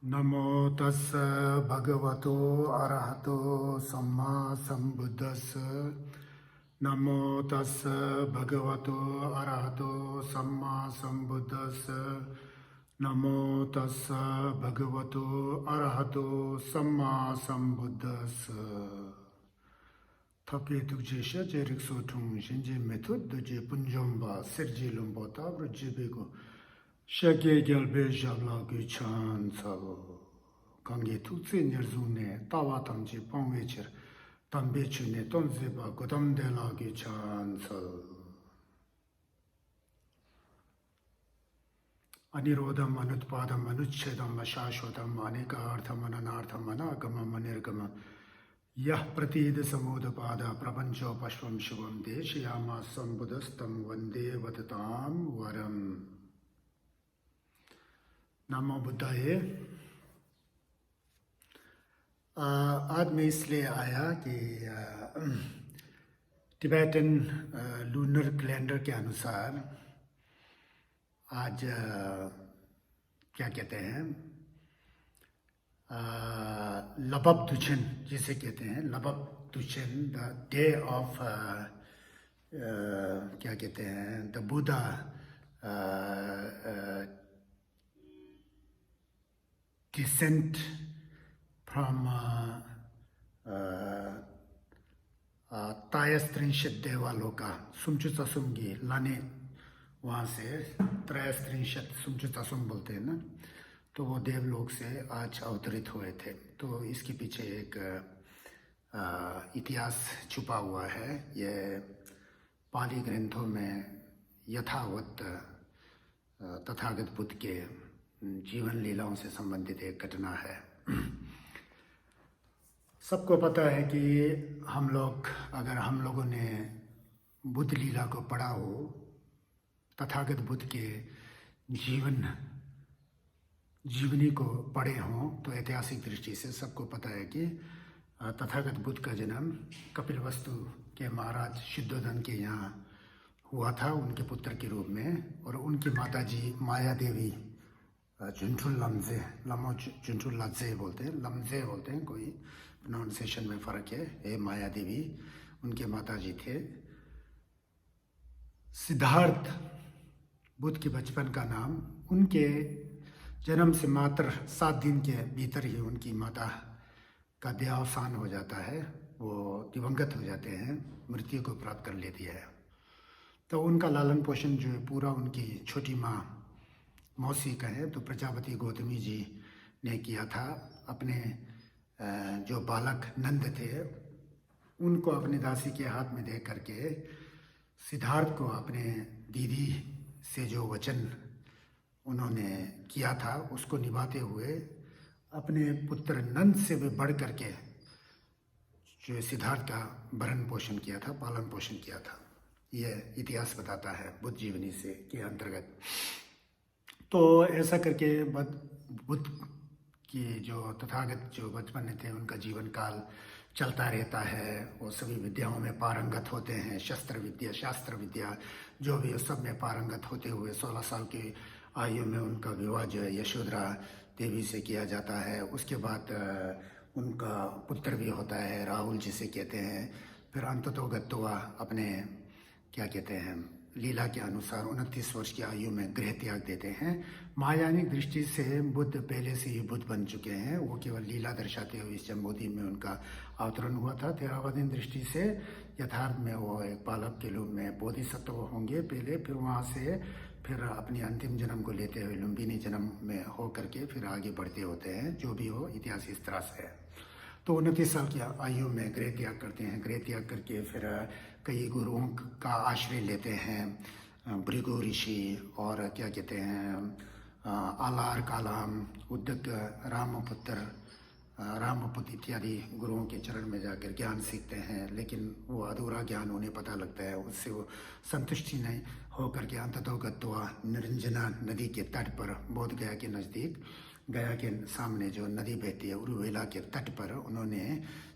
नमो तस्स भगवतो अरहतो सम्मा संबुद्धस्स। नमो तस्स भगवतो अरहतो सम्मा संबुद्धस्स। नमो तस्स भगवतो अरहतो सम्मा संबुद्धस्स। थके तुझे शजेरिक सोठुं शिंजे मेथुद तुझे पुंजोंबा सिरजी लुंबोता ब्रजिबेगो शगे gelbe jabla gu chan sal kange tutse nerzune tawa tamji pangwecher tambe chune tonze ba godam de la gu chan sal anirodham anutpadam anuchedam ashashvatam anekaartham ananartham anagama manirgama यह प्रतीद समोदपाद प्रपंचो पश्वम शिवम देशयामा संबुधस्तम वंदे वदताम वरम। नमो बुद्धाय। आज मैं इसलिए आया कि टिबेटन लूनर कैलेंडर के अनुसार आज क्या कहते हैं लबब दुचन जिसे कहते हैं लबब दुचन द डे ऑफ क्या कहते हैं द बुद्धा descent from त्रयस्त्रिंशत देवालोका सुमचुचासुमगी लाने वहाँ से त्रयस्त्रिंशत सुमचुचासुम बोलते हैं ना, तो वो देवलोक से आज अवतरित हुए थे। तो इसके पीछे एक इतिहास छुपा हुआ है। ये पाली ग्रंथों में यथावत तथागत बुद्ध के जीवन लीलाओं से संबंधित एक घटना है। सबको पता है कि हम लोगों ने बुद्ध लीला को पढ़ा हो, तथागत बुद्ध के जीवनी को पढ़े हों, तो ऐतिहासिक दृष्टि से सबको पता है कि तथागत बुद्ध का जन्म कपिलवस्तु के महाराज शुद्धोधन के यहाँ हुआ था, उनके पुत्र के रूप में। और उनकी माताजी माया देवी जुंठुल लम्जे लमो जुंठुल लज्जे बोलते हैं, लम्जे बोलते हैं, कोई प्रोनाउंसिएशन में फ़र्क है। ये माया देवी उनके माताजी थे। सिद्धार्थ बुद्ध के बचपन का नाम, उनके जन्म से मात्र 7 दिन के भीतर ही उनकी माता का देहावसान हो जाता है, वो दिवंगत हो जाते हैं, मृत्यु को प्राप्त कर लेती है। तो उनका लालन पोषण जो है पूरा उनकी छोटी माँ मौसी का है, तो प्रजापति गौतमी जी ने किया था। अपने जो बालक नंद थे उनको अपनी दासी के हाथ में दे करके सिद्धार्थ को अपने दीदी से जो वचन उन्होंने किया था उसको निभाते हुए अपने पुत्र नंद से भी बढ़ करके जो सिद्धार्थ का भरण पोषण किया था, पालन पोषण किया था। यह इतिहास बताता है बुद्ध जीवनी से के अंतर्गत। तो ऐसा करके बुद्ध की जो तथागत जो बचपन में थे उनका जीवन काल चलता रहता है। वो सभी विद्याओं में पारंगत होते हैं, शस्त्र विद्या, शास्त्र विद्या जो भी है सब में पारंगत होते हुए 16 साल की आयु में उनका विवाह जो है यशोधरा देवी से किया जाता है। उसके बाद उनका पुत्र भी होता है राहुल जिसे कहते हैं। फिर अंततोगत्वा अपने क्या कहते हैं लीला के अनुसार 29 वर्ष की आयु में गृह त्याग देते हैं। महायानिक दृष्टि से बुद्ध पहले से ही बुद्ध बन चुके हैं, वो केवल लीला दर्शाते हुए इस जम्बूद्वीप में उनका अवतरण हुआ था। थेरावादीन दृष्टि से यथार्थ में वो एक बालक के रूप में बोधिसत्व होंगे पहले, फिर वहाँ से फिर अपनी अंतिम जन्म को लेते हुए लुम्बिनी जन्म में हो करके फिर आगे बढ़ते होते हैं। जो भी हो इतिहास इस तरह से है। तो 29 साल की आयु में गृह त्याग करते हैं। गृह त्याग करके फिर कई गुरुओं का आश्रय लेते हैं, भृगु ऋषि और क्या कहते हैं आलार कालाम, उद्दक, रामपुत्र इत्यादि गुरुओं के चरण में जाकर ज्ञान सीखते हैं। लेकिन वो अधूरा ज्ञान उन्हें पता लगता है, उससे वो संतुष्टि नहीं होकर के अंततोगत्वा निरंजना नदी के तट पर बोधगया के नज़दीक गया के सामने जो नदी बहती है उरुवेला के तट पर उन्होंने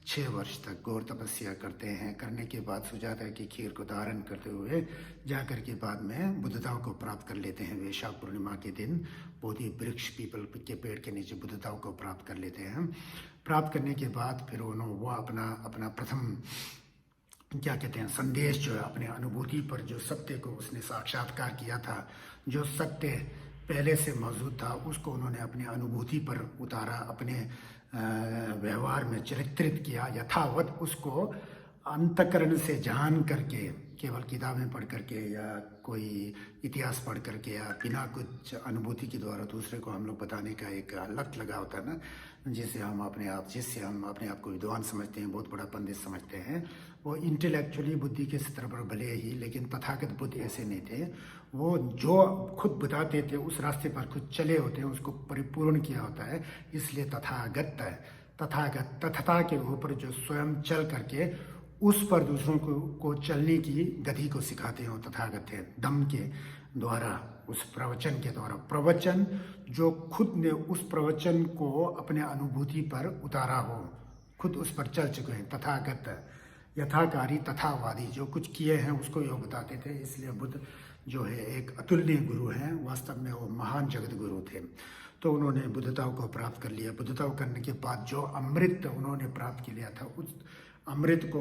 6 वर्ष तक घोर तपस्या करते हैं। करने के बाद सुजाता की खीर को धारण करते हुए जाकर के बाद में बुद्धताओं को प्राप्त कर लेते हैं। वैशाख पूर्णिमा के दिन बोधि वृक्ष पीपल के पेड़ के नीचे बुद्धताओं को प्राप्त कर लेते हैं। प्राप्त करने के बाद फिर वो अपना प्रथम क्या कहते हैं संदेश जो है अपने अनुभूति पर, जो सत्य को उसने साक्षात्कार किया था, जो सत्य पहले से मौजूद था उसको उन्होंने अपने अनुभूति पर उतारा, अपने व्यवहार में चित्रित किया, यथावत उसको अंतःकरण से जान करके, केवल किताबें पढ़ करके या कोई इतिहास पढ़ करके या बिना कुछ अनुभूति के द्वारा दूसरे को हम लोग बताने का एक लत लगा होता है ना, जिससे हम अपने आप को विद्वान समझते हैं, बहुत बड़ा पंडित समझते हैं। वो इंटेलेक्चुअली बुद्धि के स्तर पर भले ही, लेकिन तथागत बुद्ध ऐसे नहीं थे। वो जो खुद बताते थे उस रास्ते पर खुद चले होते हैं, उसको परिपूर्ण किया होता है। इसलिए तथागत तथता के ऊपर जो स्वयं चल करके उस पर दूसरों को चलने की गति को सिखाते हो तथागत है। दम के द्वारा, उस प्रवचन के द्वारा, प्रवचन जो खुद ने उस प्रवचन को अपने अनुभूति पर उतारा हो, खुद उस पर चल चुके हैं। तथागत यथाकारी तथावादी, जो कुछ किए हैं उसको ये बताते थे। इसलिए बुद्ध जो है एक अतुलनीय गुरु हैं, वास्तव में वो महान जगत गुरु थे। तो उन्होंने बुद्धताओं को प्राप्त कर लिया। बुद्धताओं करने के बाद जो अमृत उन्होंने प्राप्त कर लिया था, उस अमृत को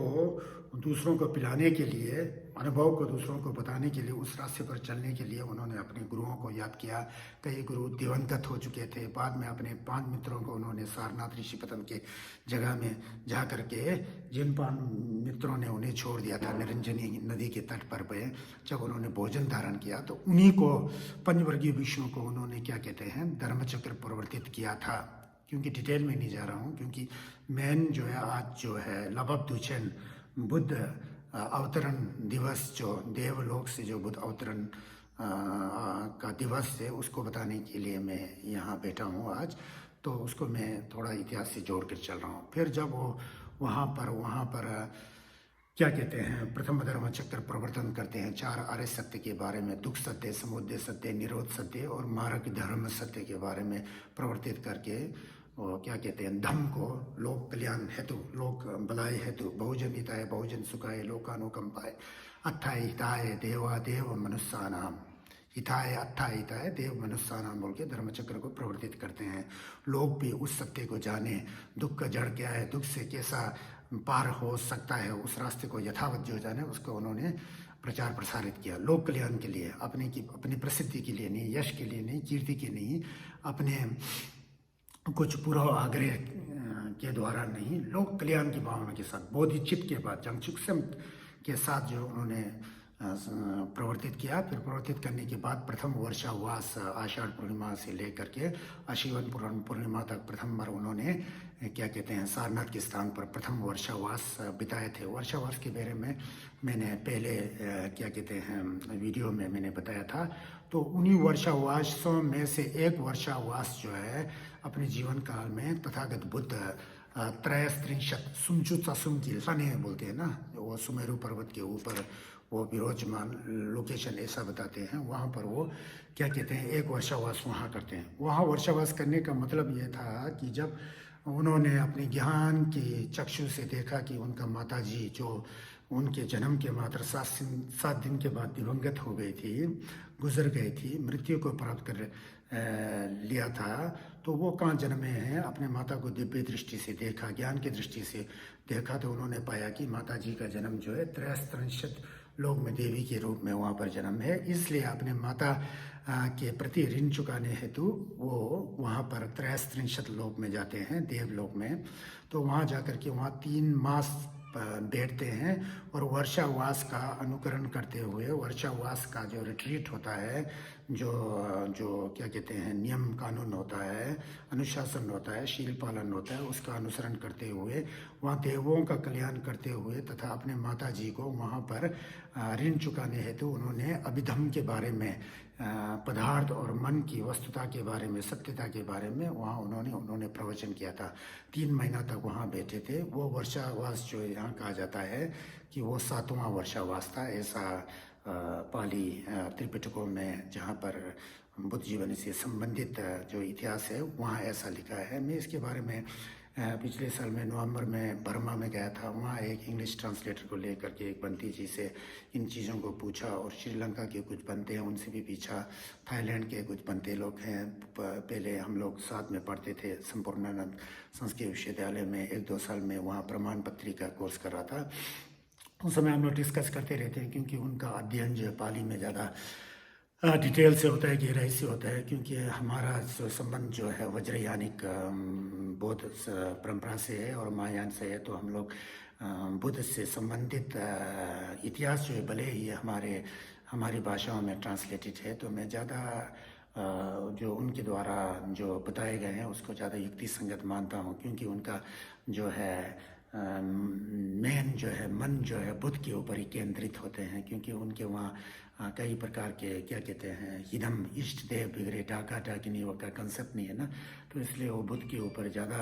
दूसरों को पिलाने के लिए, अनुभव को दूसरों को बताने के लिए, उस रास्ते पर चलने के लिए उन्होंने अपने गुरुओं को याद किया। कई गुरु दिवंगत हो चुके थे। बाद में अपने 5 मित्रों को उन्होंने सारनाथ ऋषिपतन के जगह में जा करके, जिन 5 मित्रों ने उन्हें छोड़ दिया था निरंजनी नदी के तट पर पे, जब उन्होंने भोजन धारण किया तो उन्हीं को, पंचवर्गीय विष्णु को उन्होंने क्या कहते हैं धर्मचक्र प्रवर्तित किया था। क्योंकि डिटेल में नहीं जा रहा हूँ, क्योंकि मेन जो है आज जो है लबब दुचन बुद्ध अवतरण दिवस, जो देवलोक से जो बुद्ध अवतरण का दिवस है, उसको बताने के लिए मैं यहाँ बैठा हूँ आज। तो उसको मैं थोड़ा इतिहास से जोड़ कर चल रहा हूँ। फिर जब वो वहाँ पर क्या कहते हैं प्रथम धर्म चक्र प्रवर्तन करते हैं, 4 आर्य सत्य के बारे में, दुख सत्य, समुदय सत्य, निरोध सत्य और मार्ग धर्म सत्य के बारे में प्रवर्तित करके, और क्या कहते हैं धम्म को लोक कल्याण हेतु, लोक भलाई हेतु, बहुजन हिताय बहुजन सुखाय लोकानुकंपाय अत्थाय हिताय देवादेव मनुष्यानाम, हिताय अत्थाय हिताय देव मनुष्यानाम बोल के धर्मचक्र को प्रवर्तित करते हैं। लोग भी उस सत्य को जाने, दुख का जड़ क्या है, दुख से कैसा पार हो सकता है, उस रास्ते को यथावत जो जाने उसको उन्होंने प्रचार प्रसारित किया। लोक कल्याण के लिए, अपनी प्रसिद्धि के लिए नहीं, यश के लिए नहीं, कीर्ति के नहीं, अपने कुछ पूर्व आग्रह के द्वारा नहीं, लोक कल्याण की भावना के साथ, बोधिचित्त के बाद, जंगचुक्सम के साथ जो उन्होंने प्रवर्तित किया। फिर प्रवर्तित करने के बाद प्रथम वर्षावास आषाढ़ पूर्णिमा से लेकर के आशीवन पूर्णिमा तक प्रथम बार उन्होंने क्या कहते हैं सारनाथ के स्थान पर प्रथम वर्षावास बिताए थे। वर्षावास के बारे में मैंने पहले क्या कहते हैं वीडियो में मैंने बताया था। तो उन्हीं वर्षावासों में से एक वर्षावास जो है अपने जीवन काल में तथागत बुद्ध त्रयस्त्रिंशत सुमचुत्सुम की लने बोलते हैं ना, वो सुमेरु पर्वत के ऊपर वो विरोचमान लोकेशन ऐसा बताते हैं, वहाँ पर वो क्या कहते हैं एक वर्षावास वहाँ करते हैं। वहाँ वर्षावास करने का मतलब ये था कि जब उन्होंने अपने ज्ञान के चक्षु से देखा कि उनका माताजी जो उनके जन्म के मात्र 7 दिन के बाद दिवंगत हो गई थी, गुजर गई थी, मृत्यु को प्राप्त कर लिया था, तो वो कहाँ जन्मे हैं। अपने माता को दिव्य दृष्टि से देखा, ज्ञान की दृष्टि से देखा, तो उन्होंने पाया कि माता जी का जन्म जो है त्रयस्त्रिंशत लोक में देवी के रूप में वहाँ पर जन्म है। इसलिए अपने माता के प्रति ऋण चुकाने हेतु वो वहाँ पर त्रयस्त्रिंशत लोक में जाते हैं, देवलोक में। तो वहाँ जाकर के वहाँ 3 मास बैठते हैं और वर्षावास का अनुकरण करते हुए, वर्षावास का जो रिट्रीट होता है, जो क्या कहते हैं नियम कानून होता है, अनुशासन होता है, शील पालन होता है, उसका अनुसरण करते हुए वहाँ देवों का कल्याण करते हुए तथा अपने माता जी को वहाँ पर ऋण चुकाने हेतु उन्होंने अभिधम के बारे में, पदार्थ और मन की वस्तुता के बारे में, सत्यता के बारे में वहाँ उन्होंने प्रवचन किया था। 3 महीना तक वहाँ बैठे थे। वो वर्षावास जो यहाँ कहा जाता है कि वो 7वां वर्षावास था, ऐसा पाली त्रिपिटकों में जहाँ पर बुद्ध जीवन से संबंधित जो इतिहास है वहाँ ऐसा लिखा है। मैं इसके बारे में पिछले साल में नवंबर में बर्मा में गया था। वहाँ एक इंग्लिश ट्रांसलेटर को लेकर के एक बंती जी से इन चीज़ों को पूछा, और श्रीलंका के कुछ बंते हैं उनसे भी पूछा, थाईलैंड के कुछ बंते लोग हैं, पहले हम लोग साथ में पढ़ते थे संपूर्णानंद संस्कृत विश्वविद्यालय में, 1-2 साल में वहाँ प्रमाण पत्री का कोर्स कर रहा था। उस समय हम लोग डिस्कस करते रहते हैं, क्योंकि उनका अध्ययन जो है पाली में ज़्यादा डिटेल से होता है, गहराई से होता है, क्योंकि हमारा जो संबंध जो है वज्रयानिक बौद्ध परंपरा से है और महायान से है। तो हम लोग बुद्ध से संबंधित इतिहास जो है भले ही हमारी भाषाओं में ट्रांसलेटेड है, तो मैं ज़्यादा जो उनके द्वारा जो बताए गए हैं उसको ज़्यादा युक्ति संगत मानता हूँ, क्योंकि उनका जो है मेन जो है मन जो है बुद्ध के ऊपर ही केंद्रित होते हैं, क्योंकि उनके वहाँ कई प्रकार के क्या कहते हैं हिदम इष्ट देव बिगड़े डाका डाकिनी का कंसेप्ट नहीं है ना, तो इसलिए वो बुद्ध के ऊपर ज़्यादा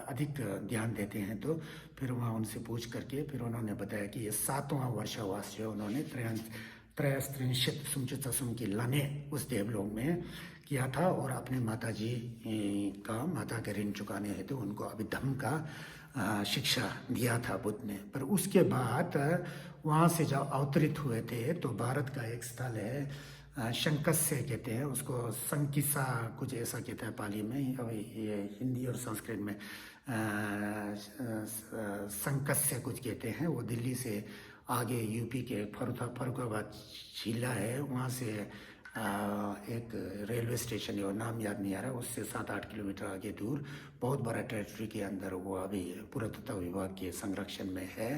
अधिक ध्यान देते हैं। तो फिर वहाँ उनसे पूछ करके फिर उन्होंने बताया कि ये 7वां वर्षावास जो उन्होंने त्रयस्त्रिंशत सुमचुतसुम की लाने उस देवलोक में किया था, और अपने माता का ऋण चुकाने हेतु उनको अभिधम्म का शिक्षा दिया था बुद्ध ने। पर उसके बाद वहाँ से जब अवतरित हुए थे तो भारत का एक स्थल है शंकस्य कहते हैं उसको, संकिसा कुछ ऐसा कहता है पाली में, ये हिंदी और संस्कृत में संकस्य कुछ कहते हैं। वो दिल्ली से आगे यूपी के फरुखाबाद जिला है, वहाँ से एक रेलवे स्टेशन है और नाम याद नहीं आ रहा, उससे 7-8 किलोमीटर आगे दूर बहुत बड़ा टेरिटरी के अंदर वो अभी पुरातत्व विभाग के संरक्षण में है।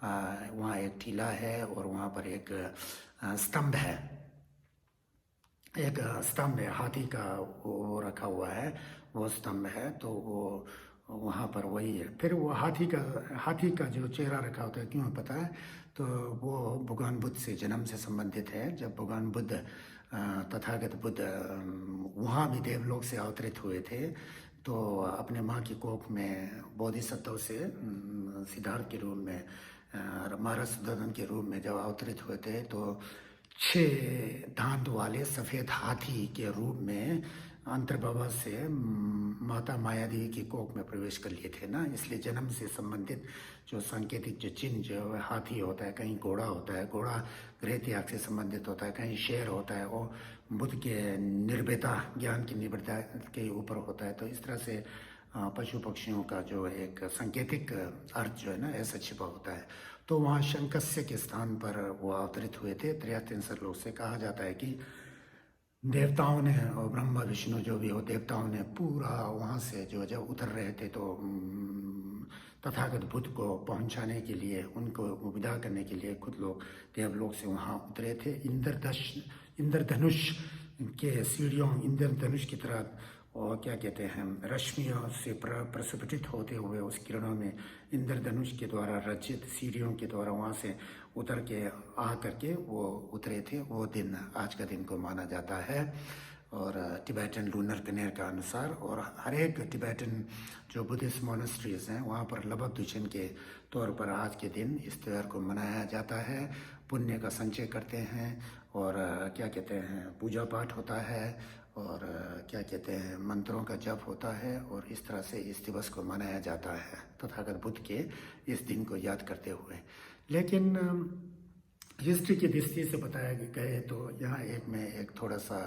वहाँ एक टीला है और वहाँ पर एक स्तंभ है, हाथी का वो रखा हुआ है, वो स्तंभ है। तो वो वहाँ पर वही है। फिर वो हाथी का जो चेहरा रखा होता है, क्यों पता है? तो वो भगवान बुद्ध से जन्म से संबंधित है। जब भगवान बुद्ध तथागत बुद्ध वहाँ भी देवलोक से अवतरित हुए थे, तो अपने माँ की कोख में बोधिसत्व से सिद्धार्थ के रूप में, महाराज सुदर्शन के रूप में जब अवतरित हुए थे, तो 6 दांत वाले सफ़ेद हाथी के रूप में अंतर्भव से माता माया देवी की कोख में प्रवेश कर लिए थे ना। इसलिए जन्म से संबंधित जो सांकेतिक जो चिन्ह जो है हाथी होता है, कहीं घोड़ा होता है, घोड़ा गृह त्याग से संबंधित होता है, कहीं शेर होता है, वो बुद्ध के निर्भयता, ज्ञान की निर्भयता के ऊपर होता है। तो इस तरह से पशु पक्षियों का जो एक सांकेतिक अर्थ जो है ना ऐसा छिपा होता है। तो वहाँ शंकस्य के स्थान पर वो अवतरित हुए थे। 63 लोग से कहा जाता है कि देवताओं ने और ब्रह्मा विष्णु जो भी हो, देवताओं ने पूरा वहाँ से जो जब उतर रहे थे तो तथागत बुद्ध को पहुँचाने के लिए, उनको विदा करने के लिए खुद लोग देवलोक से वहाँ उतरे थे। इंद्रधनुष के सीढ़ियों, इंद्रधनुष की तरह और क्या कहते हैं रश्मियों से प्रस्फुटित होते हुए उस किरणों में इंद्रधनुष के द्वारा रचित सीढ़ियों के द्वारा वहाँ से उतर के आ करके वो उतरे थे। वो दिन आज का दिन को माना जाता है। और टिबेटन लूनर कैलेंडर का अनुसार, और हर एक टिबेटन जो बुद्धिस्ट मोनेस्ट्रीज हैं वहाँ पर लबब दुचन के तौर पर आज के दिन इस त्यौहार को मनाया जाता है। पुण्य का संचय करते हैं और क्या कहते हैं पूजा पाठ होता है और क्या कहते हैं मंत्रों का जप होता है, और इस तरह से इस दिवस को मनाया जाता है तथागत बुद्ध के इस दिन को याद करते हुए। लेकिन हिस्ट्री की दृष्टि से बताया गए तो यहाँ एक थोड़ा सा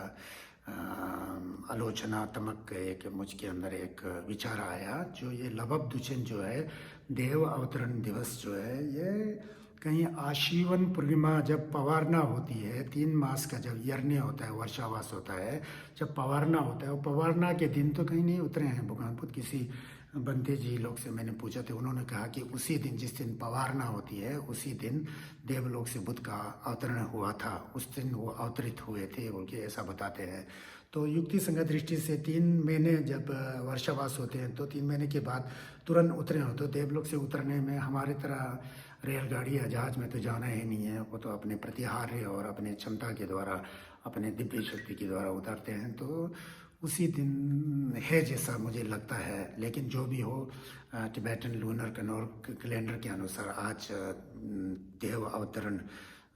आलोचनात्मक एक मुझके अंदर एक विचार आया, जो ये लबब दुचन जो है देव अवतरण दिवस जो है, ये कहीं आशीवन पूर्णिमा जब पवारना होती है, 3 मास का जब यरने होता है, वर्षावास होता है, जब पवारना होता है, वो पवारना के दिन तो कहीं नहीं उतरे हैं भगवान बुद्ध। किसी बंते जी लोग से मैंने पूछा थे, उन्होंने कहा कि उसी दिन जिस दिन पवारना होती है उसी दिन देवलोक से बुद्ध का अवतरण हुआ था, उस दिन वो अवतरित हुए थे बोल के ऐसा बताते हैं। तो युक्ति संगत दृष्टि से 3 महीने जब वर्षावास होते हैं तो 3 महीने के बाद तुरंत उतरे हो, तो देवलोक से उतरने में हमारी तरह रेलगाड़ी या जहाज में तो जाना ही नहीं है, वो तो अपने प्रतिहार्य और अपने क्षमता के द्वारा, अपने दिव्य शक्ति के द्वारा उतरते हैं। तो उसी दिन है जैसा मुझे लगता है। लेकिन जो भी हो, टिबेटन लूनर कैलेंडर के अनुसार आज देव अवतरण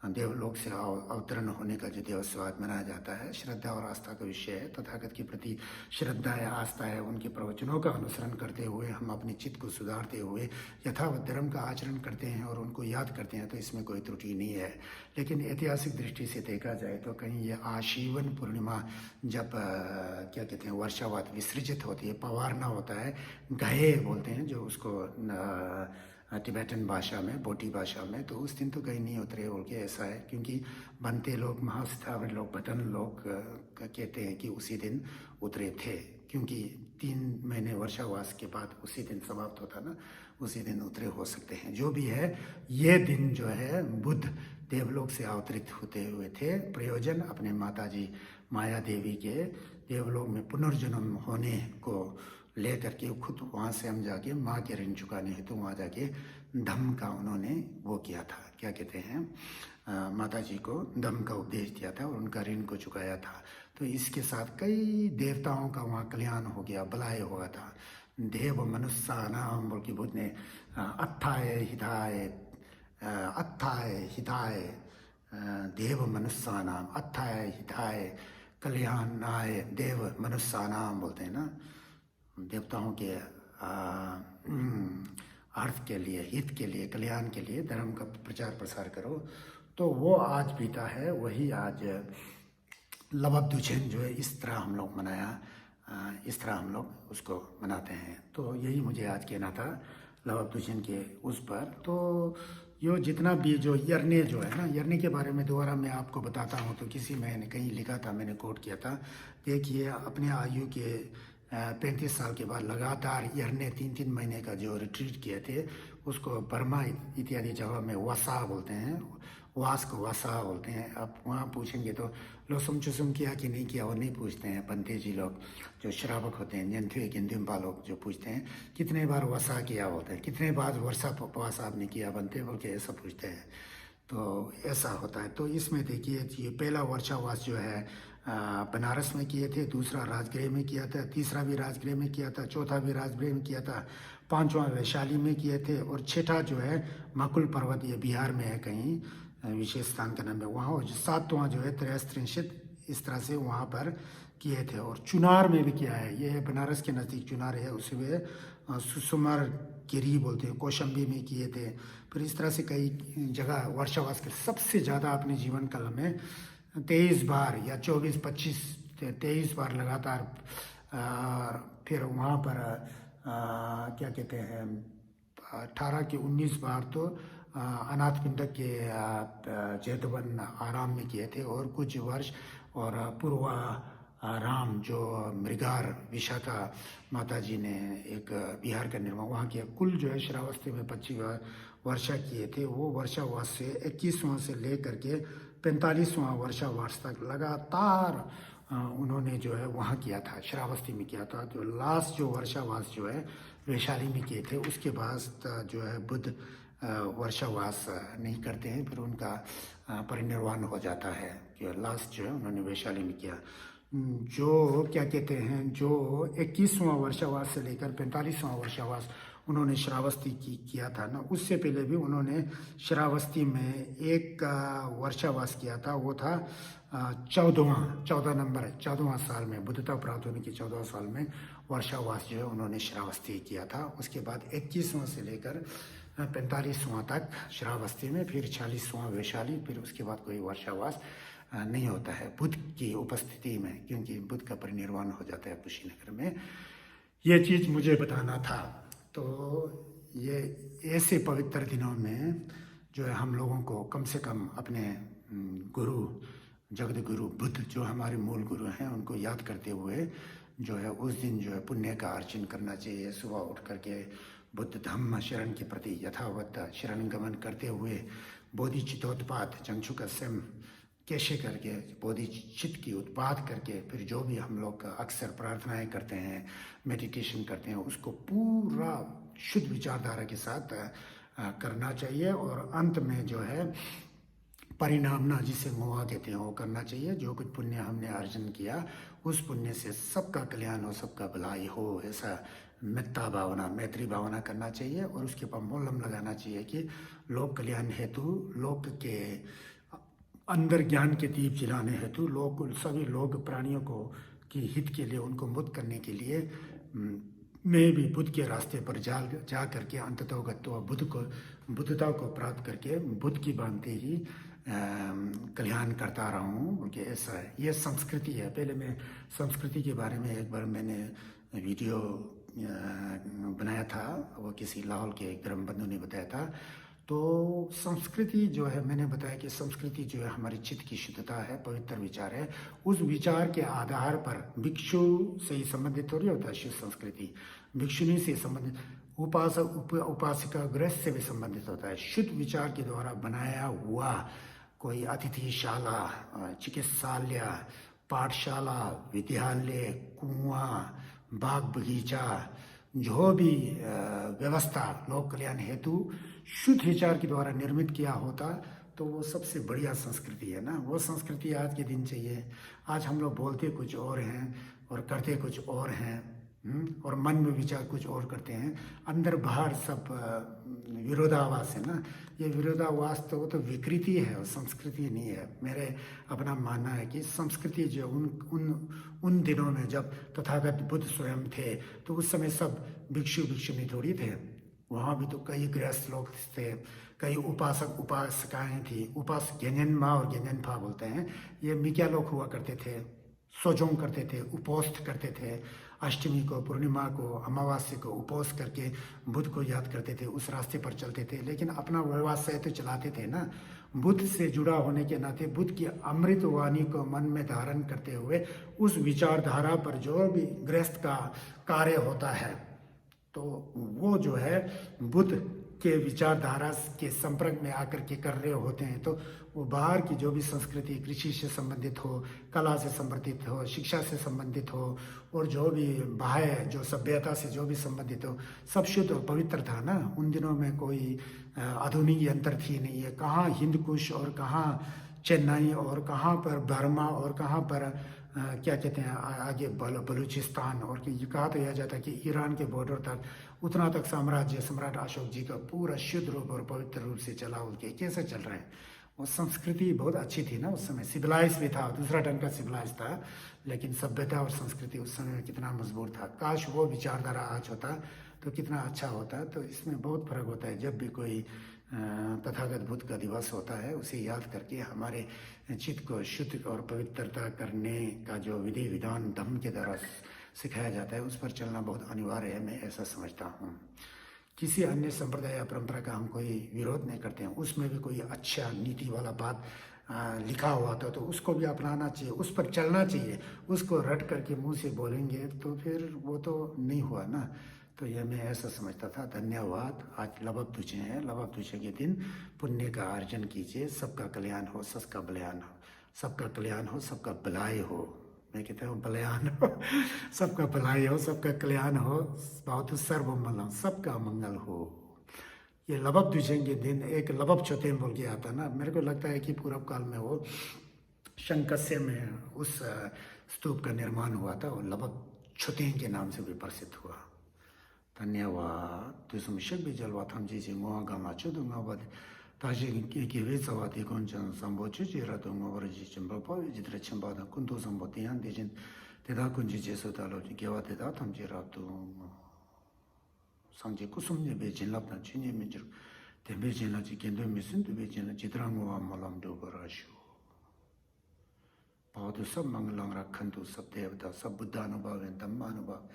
देवलोक से अवतरण होने का जो दिवसवाद मनाया जाता है, श्रद्धा और आस्था का विषय है। तथागत के प्रति श्रद्धा है, आस्था है, उनके प्रवचनों का अनुसरण करते हुए हम अपने चित्त को सुधारते हुए यथावत धर्म का आचरण करते हैं और उनको याद करते हैं, तो इसमें कोई त्रुटि नहीं है। लेकिन ऐतिहासिक दृष्टि से देखा जाए तो कहीं ये आशीवन पूर्णिमा जब क्या कहते हैं वर्षावात विसर्जित होती है, पवारना होता है, गहे बोलते हैं जो उसको टिबेटन भाषा में, बोटी भाषा में, तो उस दिन तो कहीं नहीं उतरे बोल के ऐसा है। क्योंकि बनते लोग, महास्थावर लोग, भटन लोग कहते हैं कि उसी दिन उतरे थे, क्योंकि 3 महीने वर्षावास के बाद उसी दिन समाप्त होता ना, उसी दिन उतरे हो सकते हैं। जो भी है, ये दिन जो है बुद्ध देवलोक से अवतरित होते हुए थे। प्रयोजन अपने माताजी माया देवी के देवलोक में पुनर्जन्म होने को ले करके खुद वहाँ से हम जाके माँ के ऋण चुकाने हेतु वहाँ जाके धम्म का उन्होंने वो किया था, क्या कहते हैं, माता जी को धम्म का उपदेश दिया था और उनका ऋण को चुकाया था। तो इसके साथ कई देवताओं का वहाँ कल्याण हो गया, भलाई हुआ था। देव मनुष्यानाम बोल के बुद्ध ने अत्थाय हिताय देव मनुष्यानाम, अत्थाय हिताय कल्याणाय देव मनुष्यानाम बोलते हैं ना, देवताओं के अर्थ के लिए, हित के लिए, कल्याण के लिए धर्म का प्रचार प्रसार करो। तो वो आज बीता है, वही आज लबबदुछेन जो है इस तरह हम लोग मनाया, इस तरह हम लोग उसको मनाते हैं। तो यही मुझे आज कहना था लबबदुछेन के उस पर। तो यो जितना भी जो यरने जो है ना, यरने के बारे में दोबारा मैं आपको बताता हूँ। तो किसी मैंने कहीं लिखा था, मैंने कोट किया था, देखिए अपने आयु के 35 साल के बाद लगातार यरने 3-3 महीने का जो रिट्रीट किए थे, उसको बर्मा इत्यादि जगह में वसा बोलते हैं, वास को वसा बोलते हैं। अब वहाँ पूछेंगे तो लोसुम चुसुम किया कि नहीं किया वो नहीं पूछते हैं। पंते जी लोग जो श्रावक होते हैं, जंथुए गिंदुम्बा लोग जो पूछते हैं कितने बार वसा किया बोलते हैं, कितने बार वर्षा उपवास आपने किया बनते बोल के ऐसा पूछते हैं। तो ऐसा होता है। तो इसमें देखिए ये पहला वर्षावास जो है बनारस में किए थे, दूसरा राजगृह में किया था, तीसरा भी राजगृह में किया था, चौथा भी राजगृह में किया था, 5वां वैशाली में किए थे, और 6ठा जो है मकुल पर्वत, ये बिहार में है कहीं, विशेष स्थान का नाम है वहाँ, और 7वां जो है त्रयस्त्रिंशित, इस तरह से वहाँ पर किए थे। और चुनार में भी किया है, ये बनारस के नज़दीक चुनार है, उसमें सुसुमर गिरी बोलते हैं, कौशंबी में किए थे। फिर इस तरह से कई जगह वर्षावास के सबसे ज़्यादा अपने जीवन काल में 23 बार या 23 बार लगातार। फिर वहाँ पर क्या कहते हैं 18 के 19 बार तो अनाथ पिंडक के जेतवन आराम में किए थे, और कुछ वर्ष और पूर्वा राम जो मृगार विशाखा माता जी ने एक बिहार का निर्माण, वहाँ के कुल जो है श्रावस्ती में 25 वर्षा किए थे। वो वर्षावास से 21वां से लेकर के 45वां वर्षावास तक लगातार उन्होंने जो है वहाँ किया था, श्रावस्ती में किया था। तो लास्ट जो वर्षावास जो है वैशाली में किए थे, उसके बाद जो है बुद्ध वर्षावास नहीं करते हैं, फिर उनका परिनिर्वाण हो जाता है। कि लास्ट जो है उन्होंने वैशाली में किया। जो क्या कहते हैं, जो 21वां वर्षावास से लेकर 45वां वर्षावास उन्होंने श्रावस्ती किया था ना, उससे पहले भी उन्होंने श्रावस्ती में एक वर्षावास किया था। वो था 14वां साल में, बुद्धता प्राप्त होने के 14वां साल में वर्षावास जो है उन्होंने श्रावस्ती किया था। उसके बाद 21वां से लेकर 45वां तक श्रावस्ती में, फिर 46वां वैशाली, फिर उसके बाद कोई वर्षावास नहीं होता है बुद्ध की उपस्थिति में, क्योंकि बुद्ध का परिनिर्वाण हो जाता है कुशीनगर में। ये चीज़ मुझे बताना था। तो ये ऐसे पवित्र दिनों में जो है हम लोगों को कम से कम अपने गुरु, जगत गुरु बुद्ध जो हमारे मूल गुरु हैं, उनको याद करते हुए जो है उस दिन जो है पुण्य का अर्चन करना चाहिए। सुबह उठ करके बुद्ध धम्म शरण के प्रति यथावत शरण गमन करते हुए बोधिचितोत्पाद चंक्षुकस्यम कैसे करके बोधिचित की उत्पाद करके, फिर जो भी हम लोग अक्सर प्रार्थनाएं करते हैं, मेडिटेशन करते हैं, उसको पूरा शुद्ध विचारधारा के साथ करना चाहिए। और अंत में जो है परिणामना जिसे मोहा कहते हैं वो करना चाहिए। जो कुछ पुण्य हमने अर्जन किया उस पुण्य से सबका कल्याण हो, सबका भलाई हो, ऐसा मित्रता भावना, मैत्री भावना करना चाहिए। और उसके ऊपर मोलम लगाना चाहिए कि लोक कल्याण हेतु, लोक के अंदर ज्ञान के दीप जलाने हेतु लोग, सभी लोग प्राणियों को की हित के लिए, उनको मुक्त करने के लिए मैं भी बुद्ध के रास्ते पर जा करके अंततोगत बुद्धता को प्राप्त करके बुद्ध की भांति ही कल्याण करता रहा हूँ, क्योंकि ऐसा है, ये संस्कृति है। पहले मैं संस्कृति के बारे में एक बार मैंने वीडियो बनाया था, वो किसी लाहौल के धर्म बंधु ने बताया था। तो संस्कृति जो है, मैंने बताया कि संस्कृति जो है हमारी चित्त की शुद्धता है, पवित्र विचार है। उस विचार के आधार पर भिक्षु से ही संबंधित थोड़ी होता है शिव संस्कृति, भिक्षुनी से संबंधित, उपासक उपासिका गृहस्थ से भी संबंधित होता है। शुद्ध विचार के द्वारा बनाया हुआ कोई अतिथिशाला, चिकित्सालय, पाठशाला, विद्यालय, कुआं, बाग बगीचा, जो भी व्यवस्था लोक कल्याण हेतु शुद्ध विचार के द्वारा निर्मित किया होता, तो वो सबसे बढ़िया संस्कृति है ना। वो संस्कृति आज के दिन चाहिए। आज हम लोग बोलते कुछ और हैं और करते कुछ और हैं, और मन में विचार कुछ और करते हैं, अंदर बाहर सब विरोधाभास है ना। ये विरोधाभास तो वो तो विकृति है, वो संस्कृति नहीं है। मेरे अपना मानना है कि संस्कृति जो उन दिनों में जब तथागत बुद्ध स्वयं थे, तो उस समय सब भिक्षु भिक्षुनी थोड़ी थे। वहाँ भी तो कई गृहस्थ लोग थे, कई उपासक उपासिकाएँ थी। उपासक ज्ञान माँ और ज्ञान फा बोलते हैं, ये मिक्या लोग हुआ करते थे, सोजोंग करते थे, उपोस्त करते थे। अष्टमी को, पूर्णिमा को, अमावस्या को उपवास करके बुद्ध को याद करते थे, उस रास्ते पर चलते थे। लेकिन अपना व्यवसाय तो चलाते थे ना। बुद्ध से जुड़ा होने के नाते बुद्ध की अमृत वाणी को मन में धारण करते हुए उस विचारधारा पर जो भी गृहस्थ का कार्य होता है, तो वो जो है बुद्ध के विचारधारा के संपर्क में आकर के कर रहे होते हैं। तो वो बाहर की जो भी संस्कृति, कृषि से संबंधित हो, कला से संबंधित हो, शिक्षा से संबंधित हो, और जो भी बाह्य जो सभ्यता से जो भी संबंधित हो, सब शुद्ध और पवित्र था ना। उन दिनों में कोई आधुनिक यंत्र थी नहीं है। कहाँ हिंदकुश और कहाँ चेन्नई और कहाँ पर बर्मा और कहाँ पर क्या कहते हैं आगे बलूचिस्तान, और ये कहा तो यह जाता है कि ईरान के बॉर्डर तक, उतना तक साम्राज्य सम्राट अशोक जी का पूरा शुद्ध रूप और पवित्र रूप से चला। उनके कैसे चल रहे हैं। वो संस्कृति बहुत अच्छी थी ना उस समय, सिविलाइज भी था, दूसरा ढंग का सिविलाइज था, लेकिन सभ्यता और संस्कृति उस समय कितना मजबूत था। काश वो विचारधारा आज होता तो कितना अच्छा होता। तो इसमें बहुत फर्क होता है। जब भी कोई तथागत बुद्ध का दिवस होता है, उसे याद करके हमारे चित्त को शुद्ध और पवित्रता करने का जो विधि विधान धम्म के द्वारा सिखाया जाता है, उस पर चलना बहुत अनिवार्य है, मैं ऐसा समझता हूँ। किसी अन्य संप्रदाय या परंपरा का हम कोई विरोध नहीं करते हैं, उसमें भी कोई अच्छा नीति वाला बात लिखा हुआ था तो उसको भी अपनाना चाहिए, उस पर चलना चाहिए। उसको रट करके मुंह से बोलेंगे तो फिर वो तो नहीं हुआ ना। तो यह मैं ऐसा समझता था। धन्यवाद। आज लबब तुझे है, लबब तुझे के दिन पुण्य का अर्जन कीजिए। सबका कल्याण हो, सबका बलियान हो, सबका कल्याण हो, सबका भलाई हो। मैं कहता हूँ बलियान हो, सबका भलाई हो, सबका कल्याण हो, बहुत सर्वमंगलम, सबका मंगल हो। ये लबब तुझे के दिन एक लबब छोतेन बोल के आता ना, मेरे को लगता है कि पूर्व काल में वो शंकस्य में उस स्तूप का निर्माण हुआ था, और लबब छोतेन के नाम से भी प्रसिद्ध हुआ। धन्यवाद। तुसुमिशक भी जलवा थम जी जिंगवा गामा चुदुंगा बद ताजी की वे सवाती कौन संबोचु जीरा दुंगा वर जी चिंबा जित्र चिंबा दा कुंतो संबोतियान दिजिन तेदा कुंजी जेसो तालो केवा तेदा थम जी रात तो संजे कुसुम ने बेजिन लपना चुने मिजर ते बेजिन ला जी केंदो मिसिन तो बेजिन चित्रांगो वा मलम दो बराशु बहुत सब मंगलंग रखंतु सब देवता सब बुद्धानुभावेन धम्मानुभाव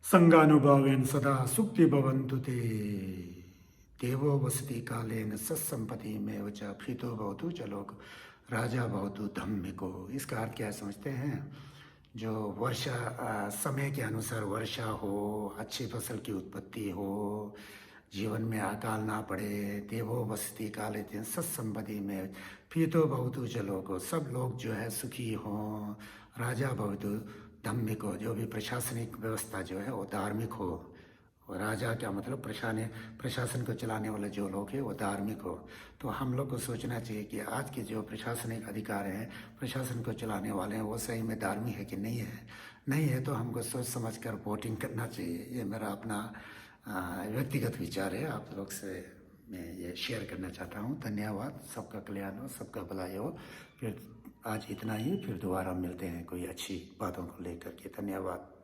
संगानुभावेन सदा सुक्ति भवन्तु ते। देवो वसति कालेन सत्संपत्ति में वच प्रीतो भवतु च लोक राजा भवतु धम्मिको। इसका अर्थ क्या समझते हैं? जो वर्षा समय के अनुसार वर्षा हो, अच्छी फसल की उत्पत्ति हो, जीवन में अकाल ना पड़े। देवो वसति काले सत्संपत्ति में प्रीतो भवतु च लोक, सब लोग जो है सुखी हों। राजा भवतु धार्मिक हो, जो भी प्रशासनिक व्यवस्था जो है वो धार्मिक हो। और राजा क्या मतलब प्रशासन को चलाने वाले जो लोग हैं वो धार्मिक हो। तो हम लोग को सोचना चाहिए कि आज के जो प्रशासनिक अधिकारी हैं, प्रशासन को चलाने वाले हैं, वो सही में धार्मिक है कि नहीं है। नहीं है तो हमको सोच समझ कर वोटिंग करना चाहिए। ये मेरा अपना व्यक्तिगत विचार है, आप लोग से मैं ये शेयर करना चाहता हूँ। धन्यवाद। सबका कल्याण हो, सबका भलाई हो। फिर आज इतना ही, फिर दोबारा मिलते हैं कोई अच्छी बातों को लेकर के। धन्यवाद।